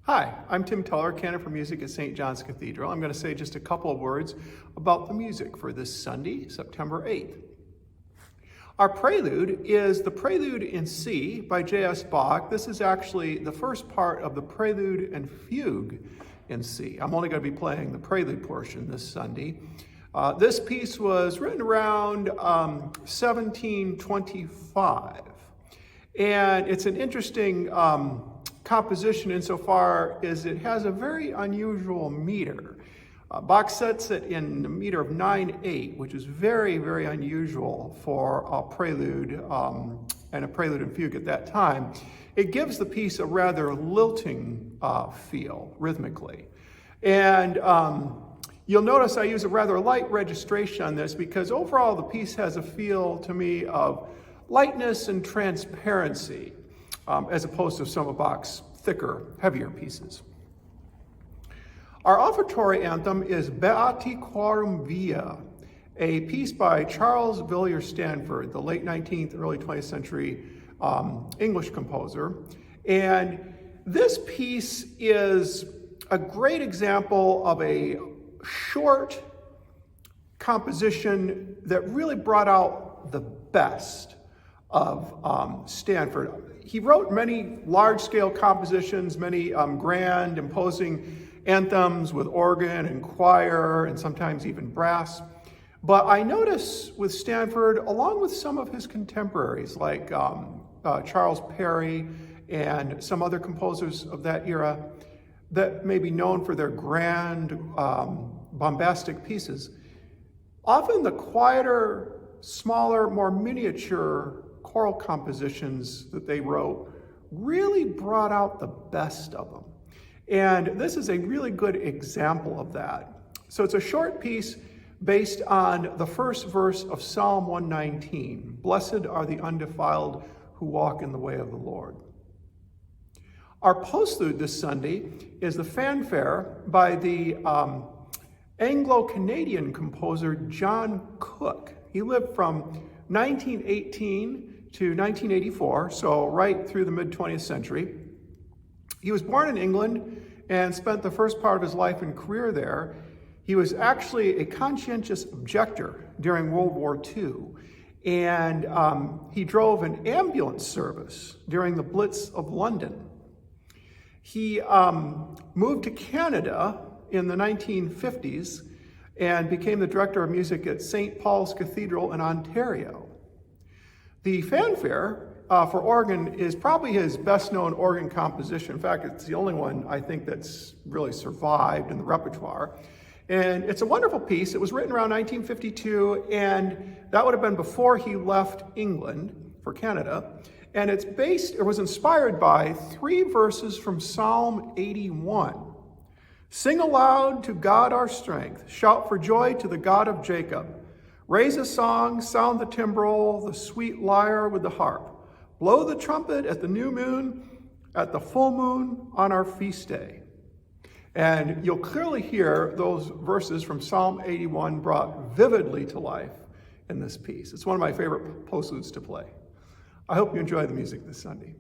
Hi, I'm Tim Tuller, canon for music at St. John's Cathedral. I'm going to say just a couple of words about the music for this Sunday, September 8th. Our prelude is the Prelude in C by J.S. Bach. This is actually the first part of the Prelude and Fugue in C. I'm only going to be playing the prelude portion this Sunday. This piece was written around 1725, and it's an interesting composition insofar as it has a very unusual meter. Bach sets it in the meter of 9/8, which is very, very unusual for a prelude and a prelude and fugue at that time. It gives the piece a rather lilting feel rhythmically. And you'll notice I use a rather light registration on this because overall the piece has a feel to me of lightness and transparency, as opposed to some of Bach's thicker, heavier pieces. Our offertory anthem is Beati Quorum Via, a piece by Charles Villiers Stanford, the late 19th, early 20th century English composer. And this piece is a great example of a short composition that really brought out the best of Stanford. He wrote many large-scale compositions, many grand, imposing anthems with organ and choir and sometimes even brass. But I notice with Stanford, along with some of his contemporaries like Charles Perry and some other composers of that era that may be known for their grand, bombastic pieces, often the quieter, smaller, more miniature choral compositions that they wrote really brought out the best of them. And this is a really good example of that. So it's a short piece based on the first verse of Psalm 119. Blessed are the undefiled who walk in the way of the Lord. Our postlude this Sunday is the fanfare by the Anglo-Canadian composer John Cook. He lived from 1918 to 1984, so right through the mid-20th century. He was born in England and spent the first part of his life and career there. He was actually a conscientious objector during World War II, and he drove an ambulance service during the Blitz of London. He moved to Canada in the 1950s and became the director of music at St. Paul's Cathedral in Ontario. The fanfare for organ is probably his best-known organ composition. In fact, it's the only one I think that's really survived in the repertoire. And it's a wonderful piece. It was written around 1952, and that would have been before he left England for Canada. And it was inspired by 3 verses from Psalm 81. Sing aloud to God our strength, shout for joy to the God of Jacob. Raise a song, sound the timbrel, the sweet lyre with the harp. Blow the trumpet at the new moon, at the full moon on our feast day. And you'll clearly hear those verses from Psalm 81 brought vividly to life in this piece. It's one of my favorite postludes to play. I hope you enjoy the music this Sunday.